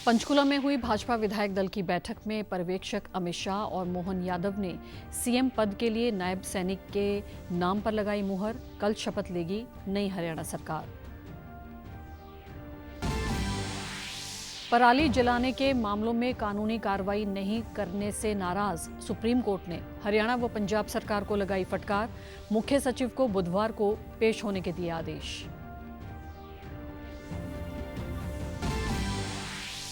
पंचकुला में हुई भाजपा विधायक दल की बैठक में पर्यवेक्षक अमित शाह और मोहन यादव ने सीएम पद के लिए नायब सैनिक के नाम पर लगाई मुहर। कल शपथ लेगी नई हरियाणा सरकार। पराली जलाने के मामलों में कानूनी कार्रवाई नहीं करने से नाराज सुप्रीम कोर्ट ने हरियाणा व पंजाब सरकार को लगाई फटकार। मुख्य सचिव को बुधवार को पेश होने के दिए आदेश।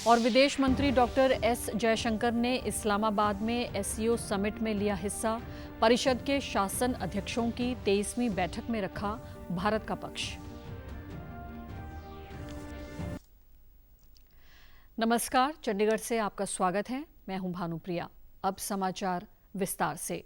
और विदेश मंत्री डॉक्टर एस जयशंकर ने इस्लामाबाद में एससीओ समिट में लिया हिस्सा। परिषद के शासन अध्यक्षों की 23वीं बैठक में रखा भारत का पक्ष। नमस्कार, चंडीगढ़ से आपका स्वागत है। मैं हूं भानुप्रिया। अब समाचार विस्तार से।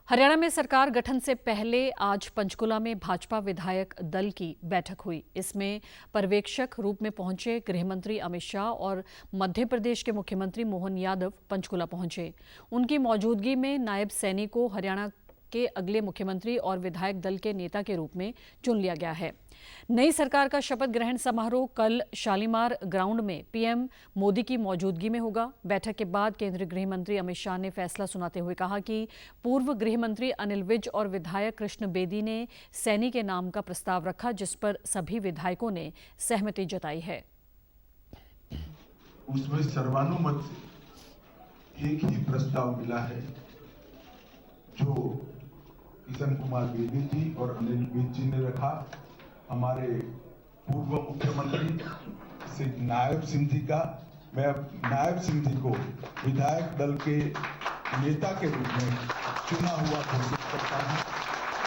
हरियाणा में सरकार गठन से पहले आज पंचकुला में भाजपा विधायक दल की बैठक हुई। इसमें पर्यवेक्षक रूप में पहुंचे गृह मंत्री अमित शाह और मध्य प्रदेश के मुख्यमंत्री मोहन यादव पंचकुला पहुंचे। उनकी मौजूदगी में नायब सैनी को हरियाणा के अगले मुख्यमंत्री और विधायक दल के नेता के रूप में चुन लिया गया है। नई सरकार का शपथ ग्रहण समारोह कल शालीमार ग्राउंड में पीएम मोदी की मौजूदगी में होगा। बैठक के बाद केंद्रीय गृह मंत्री अमित शाह ने फैसला सुनाते हुए कहा कि पूर्व गृह मंत्री अनिल विज और विधायक कृष्ण बेदी ने सैनी के नाम का प्रस्ताव रखा, जिस पर सभी विधायकों ने सहमति जताई है। उसमें सर्वानुमत से एक ही प्रस्ताव मिला है जो किशन कुमार बेदी जी और अनिल विज जी ने रखा। हमारे पूर्व मुख्यमंत्री श्री नायब सिंह जी का, मैं नायब सिंह जी को विधायक दल के नेता के रूप में चुना हुआ घोषित करता हूं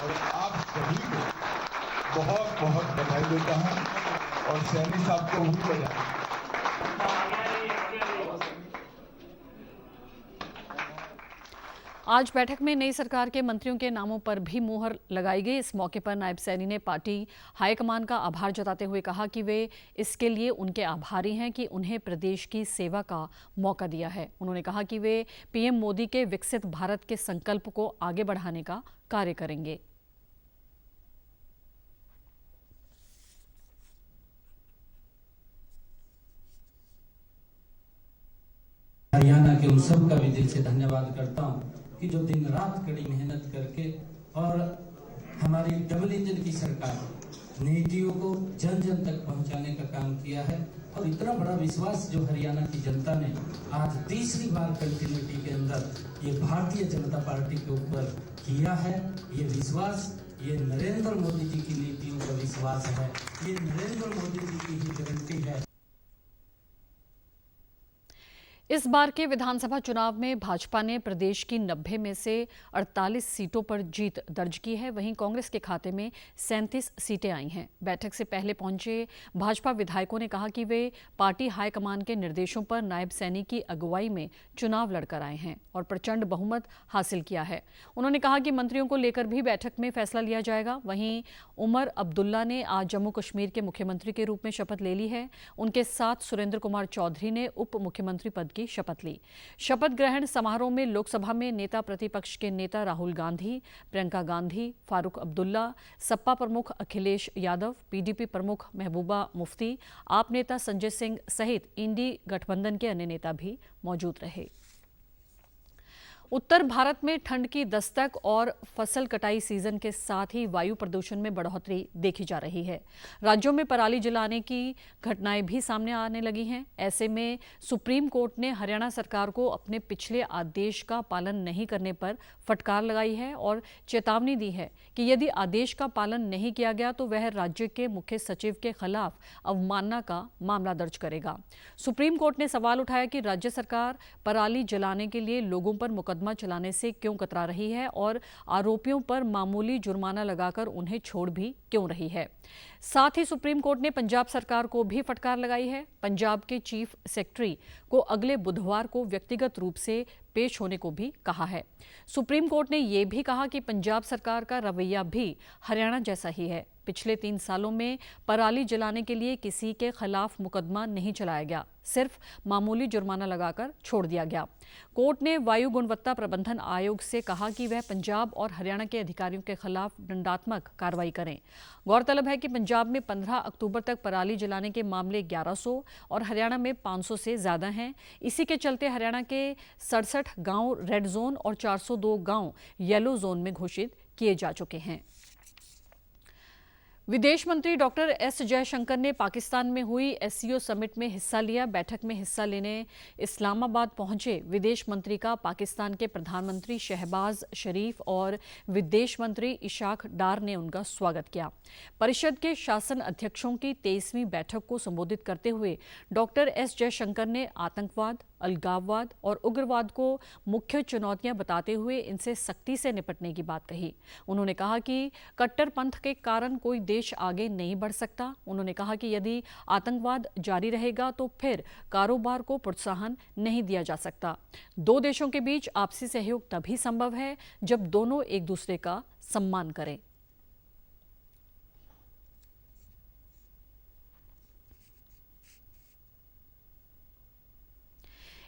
और आप सभी को बहुत बहुत बधाई देता हूं और सैनी साहब को भी बधाई। आज बैठक में नई सरकार के मंत्रियों के नामों पर भी मुहर लगाई गई। इस मौके पर नायब सैनी ने पार्टी हाईकमान का आभार जताते हुए कहा कि वे इसके लिए उनके आभारी हैं कि उन्हें प्रदेश की सेवा का मौका दिया है। उन्होंने कहा कि वे पीएम मोदी के विकसित भारत के संकल्प को आगे बढ़ाने का कार्य करेंगे। हरियाणा के उन सब का भी दिल से धन्यवाद करता हूं कि जो दिन रात कड़ी मेहनत करके और हमारी डबल इंजन की सरकार नीतियों को जन जन तक पहुंचाने का काम किया है। और इतना बड़ा विश्वास जो हरियाणा की जनता ने आज तीसरी बार कंटिन्यूटी के अंदर ये भारतीय जनता पार्टी के ऊपर किया है, ये विश्वास ये नरेंद्र मोदी जी की नीतियों का विश्वास है, ये नरेंद्र मोदी जी की ही गारंटी है। इस बार के विधानसभा चुनाव में भाजपा ने प्रदेश की 90 में से 48 सीटों पर जीत दर्ज की है। वहीं कांग्रेस के खाते में 37 सीटें आई हैं। बैठक से पहले पहुंचे भाजपा विधायकों ने कहा कि वे पार्टी हाईकमान के निर्देशों पर नायब सैनी की अगुवाई में चुनाव लड़कर आए हैं और प्रचंड बहुमत हासिल किया है। उन्होंने कहा कि मंत्रियों को लेकर भी बैठक में फैसला लिया जाएगा। वहीं उमर अब्दुल्ला ने आज जम्मू कश्मीर के मुख्यमंत्री के रूप में शपथ ले ली है। उनके साथ सुरेंद्र कुमार चौधरी ने उप मुख्यमंत्री पद की शपथ ली। शपथ ग्रहण समारोह में लोकसभा में नेता प्रतिपक्ष के नेता राहुल गांधी, प्रियंका गांधी, फारूक अब्दुल्ला, सपा प्रमुख अखिलेश यादव, पीडीपी प्रमुख महबूबा मुफ्ती, आप नेता संजय सिंह सहित इंडी गठबंधन के अन्य नेता भी मौजूद रहे। उत्तर भारत में ठंड की दस्तक और फसल कटाई सीजन के साथ ही वायु प्रदूषण में बढ़ोतरी देखी जा रही है। राज्यों में पराली जलाने की घटनाएं भी सामने आने लगी हैं। ऐसे में सुप्रीम कोर्ट ने हरियाणा सरकार को अपने पिछले आदेश का पालन नहीं करने पर फटकार लगाई है और चेतावनी दी है कि यदि आदेश का पालन नहीं किया गया तो वह राज्य के मुख्य सचिव के खिलाफ अवमानना का मामला दर्ज करेगा। सुप्रीम कोर्ट ने सवाल उठाया कि राज्य सरकार पराली जलाने के लिए लोगों पर मुकदमा चलाने से क्यों कतरा रही है और आरोपियों पर मामूली जुर्माना लगाकर उन्हें छोड़ भी क्यों रही है। साथ ही सुप्रीम कोर्ट ने पंजाब सरकार को भी फटकार लगाई है। पंजाब के चीफ सेक्रेटरी को अगले बुधवार को व्यक्तिगत रूप से पेश होने को भी कहा है। सुप्रीम कोर्ट ने यह भी कहा कि पंजाब सरकार का रवैया भी हरियाणा जैसा ही है। पिछले 3 सालों में पराली जलाने के लिए किसी के खिलाफ मुकदमा नहीं चलाया गया, सिर्फ मामूली जुर्माना लगाकर छोड़ दिया गया। कोर्ट ने वायु गुणवत्ता प्रबंधन आयोग से कहा कि वह पंजाब और हरियाणा के अधिकारियों के खिलाफ दंडात्मक कार्रवाई करें। गौरतलब है कि पंजाब में 15 अक्टूबर तक पराली जलाने के मामले 1100 और हरियाणा में 500 से ज्यादा हैं। इसी के चलते हरियाणा के 67 गांव रेड जोन और 402 गांव येलो जोन में घोषित किए जा चुके हैं। विदेश मंत्री डॉक्टर एस जयशंकर ने पाकिस्तान में हुई एससीओ समिट में हिस्सा लिया। बैठक में हिस्सा लेने इस्लामाबाद पहुंचे विदेश मंत्री का पाकिस्तान के प्रधानमंत्री शहबाज शरीफ और विदेश मंत्री इशाक डार ने उनका स्वागत किया। परिषद के शासन अध्यक्षों की 23वीं बैठक को संबोधित करते हुए डॉक्टर एस जयशंकर ने आतंकवाद, अलगाववाद और उग्रवाद को मुख्य चुनौतियां बताते हुए इनसे सख्ती से निपटने की बात कही। उन्होंने कहा कि कट्टरपंथ के कारण कोई देश आगे नहीं बढ़ सकता। उन्होंने कहा कि यदि आतंकवाद जारी रहेगा तो फिर कारोबार को प्रोत्साहन नहीं दिया जा सकता। 2 देशों के बीच आपसी सहयोग तभी संभव है जब दोनों एक दूसरे का सम्मान करें।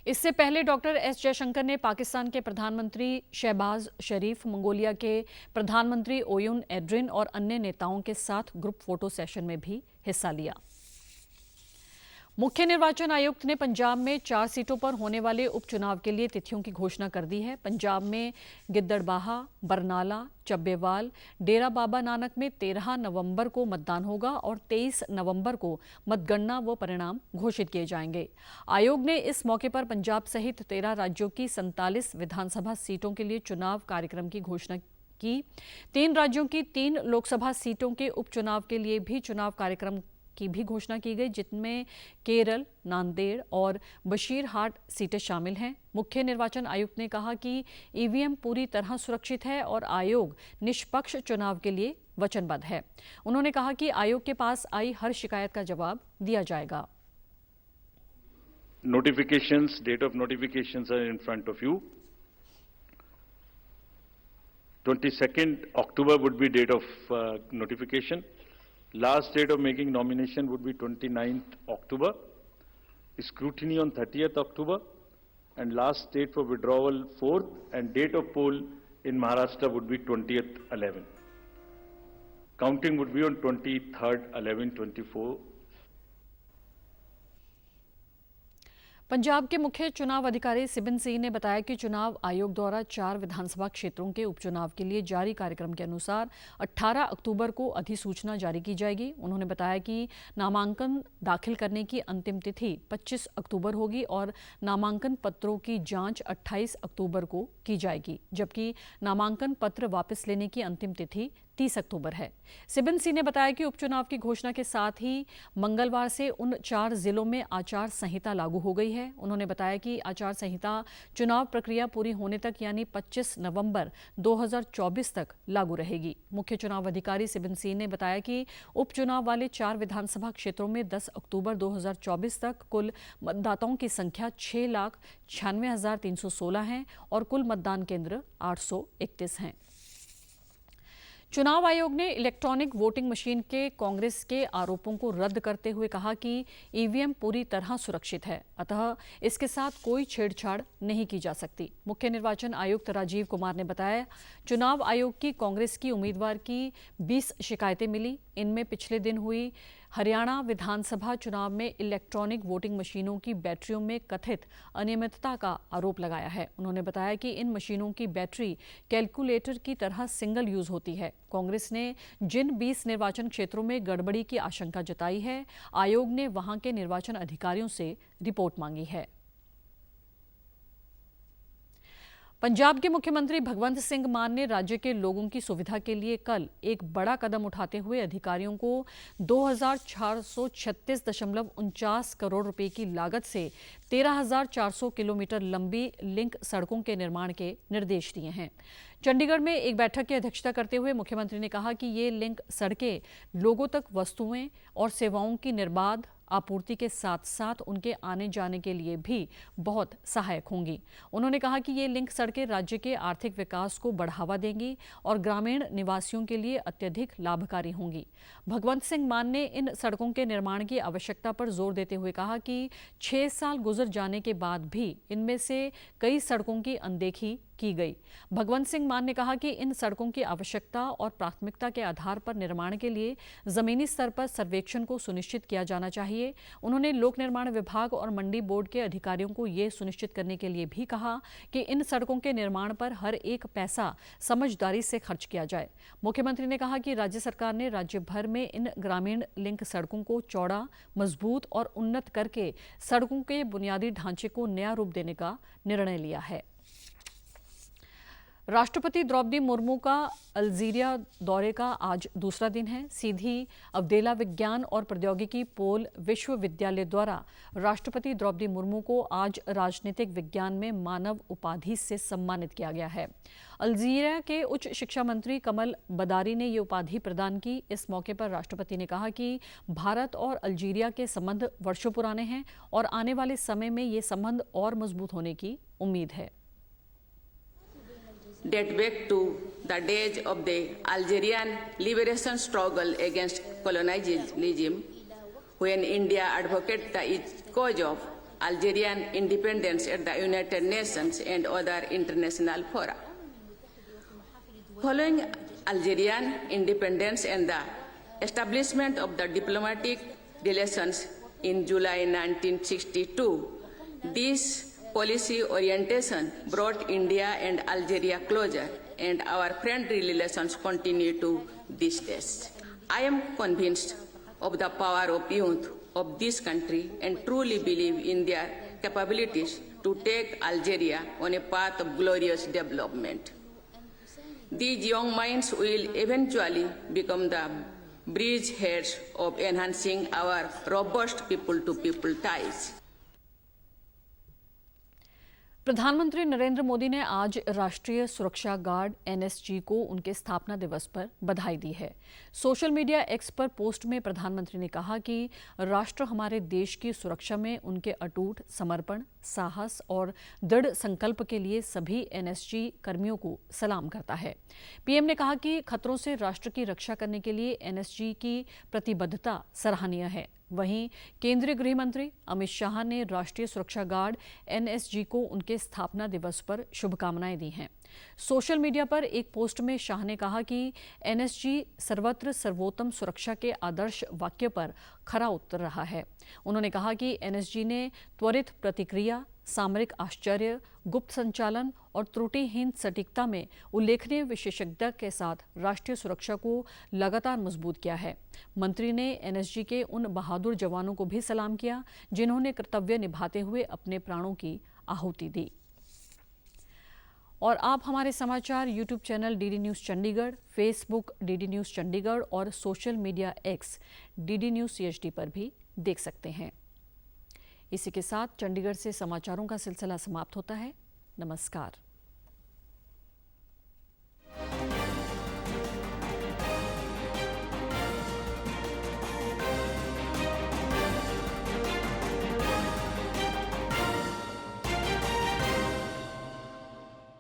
इससे पहले डॉक्टर एस जयशंकर ने पाकिस्तान के प्रधानमंत्री शहबाज शरीफ, मंगोलिया के प्रधानमंत्री ओयुन एड्रिन और अन्य नेताओं के साथ ग्रुप फोटो सेशन में भी हिस्सा लिया। मुख्य निर्वाचन आयुक्त ने पंजाब में 4 सीटों पर होने वाले उपचुनाव के लिए तिथियों की घोषणा कर दी है। पंजाब में गिद्दड़बाहा, बरनाला, चब्बेवाल, डेरा बाबा नानक में 13 नवंबर को मतदान होगा और 23 नवंबर को मतगणना व परिणाम घोषित किए जाएंगे। आयोग ने इस मौके पर पंजाब सहित 13 राज्यों की 47 विधानसभा सीटों के लिए चुनाव कार्यक्रम की घोषणा की। 3 राज्यों की 3 लोकसभा सीटों के उपचुनाव के लिए भी चुनाव कार्यक्रम की भी घोषणा की गई, जिनमें केरल, नांदेड़ और बशीरहाट सीटें शामिल हैं। मुख्य निर्वाचन आयुक्त ने कहा कि ईवीएम पूरी तरह सुरक्षित है और आयोग निष्पक्ष चुनाव के लिए वचनबद्ध है। उन्होंने कहा कि आयोग के पास आई हर शिकायत का जवाब दिया जाएगा। Notifications, date of notifications are in front of you. 22nd October would be date of notification. Last date of making nomination would be 29th October. Scrutiny on 30th October. And last date for withdrawal 4th, and date of poll in Maharashtra would be 20th 11. Counting would be on 23rd 11/24. Punjab के मुख्य चुनाव अधिकारी सिबिन सिंह ने बताया कि चुनाव आयोग द्वारा 4 विधानसभा क्षेत्रों के उपचुनाव के लिए जारी कार्यक्रम के अनुसार 18 अक्टूबर को अधिसूचना जारी की जाएगी। उन्होंने बताया कि नामांकन दाखिल करने की अंतिम तिथि 25 अक्टूबर होगी और नामांकन पत्रों की जांच 28 अक्टूबर को की जाएगी, जबकि नामांकन पत्र वापस लेने की अंतिम तिथि 30 अक्टूबर है। सिबिन सिंह ने बताया कि उपचुनाव की घोषणा के साथ ही मंगलवार से उन 4 जिलों में आचार संहिता लागू हो गई है। उन्होंने बताया कि आचार संहिता चुनाव प्रक्रिया पूरी होने तक यानी 25 नवंबर 2024 तक लागू रहेगी। मुख्य चुनाव अधिकारी सिबिन सिंह ने बताया कि उपचुनाव वाले 4 विधानसभा क्षेत्रों में 10 अक्टूबर 2024 तक कुल मतदाताओं की संख्या 6,96,316 है और कुल मतदान केंद्र 831 हैं। चुनाव आयोग ने इलेक्ट्रॉनिक वोटिंग मशीन के कांग्रेस के आरोपों को रद्द करते हुए कहा कि ईवीएम पूरी तरह सुरक्षित है, अतः इसके साथ कोई छेड़छाड़ नहीं की जा सकती। मुख्य निर्वाचन आयुक्त राजीव कुमार ने बताया, चुनाव आयोग की कांग्रेस की उम्मीदवार की 20 शिकायतें मिली। इनमें पिछले दिन हुई हरियाणा विधानसभा चुनाव में इलेक्ट्रॉनिक वोटिंग मशीनों की बैटरियों में कथित अनियमितता का आरोप लगाया है। उन्होंने बताया कि इन मशीनों की बैटरी कैलकुलेटर की तरह सिंगल यूज होती है। कांग्रेस ने जिन 20 निर्वाचन क्षेत्रों में गड़बड़ी की आशंका जताई है, आयोग ने वहां के निर्वाचन अधिकारियों से रिपोर्ट मांगी है। पंजाब के मुख्यमंत्री भगवंत सिंह मान ने राज्य के लोगों की सुविधा के लिए कल एक बड़ा कदम उठाते हुए अधिकारियों को 2,436.49 करोड़ रुपए की लागत से 13,400 किलोमीटर लंबी लिंक सड़कों के निर्माण के निर्देश दिए हैं। चंडीगढ़ में एक बैठक की अध्यक्षता करते हुए मुख्यमंत्री ने कहा कि ये लिंक सड़कें लोगों तक वस्तुएं और सेवाओं की निर्बाध आपूर्ति के साथ साथ उनके आने जाने के लिए भी बहुत सहायक होंगी। उन्होंने कहा कि ये लिंक सड़कें राज्य के आर्थिक विकास को बढ़ावा देंगी और ग्रामीण निवासियों के लिए अत्यधिक लाभकारी होंगी। भगवंत सिंह मान ने इन सड़कों के निर्माण की आवश्यकता पर जोर देते हुए कहा कि 6 साल गुजर जाने के बाद भी इनमें से कई सड़कों की अनदेखी की गई। भगवंत सिंह मान ने कहा कि इन सड़कों की आवश्यकता और प्राथमिकता के आधार पर निर्माण के लिए जमीनी स्तर पर सर्वेक्षण को सुनिश्चित किया जाना चाहिए। उन्होंने लोक निर्माण विभाग और मंडी बोर्ड के अधिकारियों को ये सुनिश्चित करने के लिए भी कहा कि इन सड़कों के निर्माण पर हर एक पैसा समझदारी से खर्च किया जाए। मुख्यमंत्री ने कहा कि राज्य सरकार ने राज्य भर में इन ग्रामीण लिंक सड़कों को चौड़ा, मजबूत और उन्नत करके सड़कों के बुनियादी ढांचे को नया रूप देने का निर्णय लिया है। राष्ट्रपति द्रौपदी मुर्मू का अल्जीरिया दौरे का आज दूसरा दिन है। सीधी अवधेला विज्ञान और प्रौद्योगिकी पोल विश्वविद्यालय द्वारा राष्ट्रपति द्रौपदी मुर्मू को आज राजनीतिक विज्ञान में मानव उपाधि से सम्मानित किया गया है। अल्जीरिया के उच्च शिक्षा मंत्री कमल बदारी ने ये उपाधि प्रदान की। इस मौके पर राष्ट्रपति ने कहा कि भारत और अल्जीरिया के संबंध वर्षों पुराने हैं और आने वाले समय में ये संबंध और मजबूत होने की उम्मीद है। Date back to the days of the Algerian liberation struggle against colonialism, when India advocated the cause of Algerian independence at the United Nations and other international fora. Following Algerian independence and the establishment of the diplomatic relations in July 1962, this policy orientation brought India and Algeria closer, and our friendly relations continue to this day. I am convinced of the power of youth of this country and truly believe in their capabilities to take Algeria on a path of glorious development. These young minds will eventually become the bridgeheads of enhancing our robust people-to-people ties. प्रधानमंत्री नरेंद्र मोदी ने आज राष्ट्रीय सुरक्षा guard NSG को उनके स्थापना दिवस पर बधाई दी है। सोशल मीडिया एक्स पर पोस्ट में प्रधानमंत्री ने कहा कि राष्ट्र हमारे देश की सुरक्षा में उनके अटूट समर्पण, साहस और दृढ़ संकल्प के लिए सभी एनएसजी कर्मियों को सलाम करता है। पीएम ने कहा कि खतरों से राष्ट्र की रक्षा करने के लिए एनएसजी की प्रतिबद्धता सराहनीय है। वहीं केंद्रीय गृह मंत्री अमित शाह ने राष्ट्रीय सुरक्षा गार्ड एनएसजी को उनके स्थापना दिवस पर शुभकामनाएं दी हैं। सोशल मीडिया पर एक पोस्ट में शाह ने कहा कि एनएसजी सर्वत्र सर्वोत्तम सुरक्षा के आदर्श वाक्य पर खरा उतर रहा है। उन्होंने कहा कि एनएसजी ने त्वरित प्रतिक्रिया, सामरिक आश्चर्य, गुप्त संचालन और त्रुटिहीन सटीकता में उल्लेखनीय विशेषज्ञता के साथ राष्ट्रीय सुरक्षा को लगातार मजबूत किया है। मंत्री ने एनएसजी के उन बहादुर जवानों को भी सलाम किया जिन्होंने कर्तव्य निभाते हुए अपने प्राणों की आहुति दी। और आप हमारे समाचार YouTube channel DD news Chandigarh, Facebook DD news Chandigarh और social media X DD news CHD पर भी देख सकते हैं। इसी के साथ चंडीगढ़ से समाचारों का सिलसिला समाप्त होता है। नमस्कार।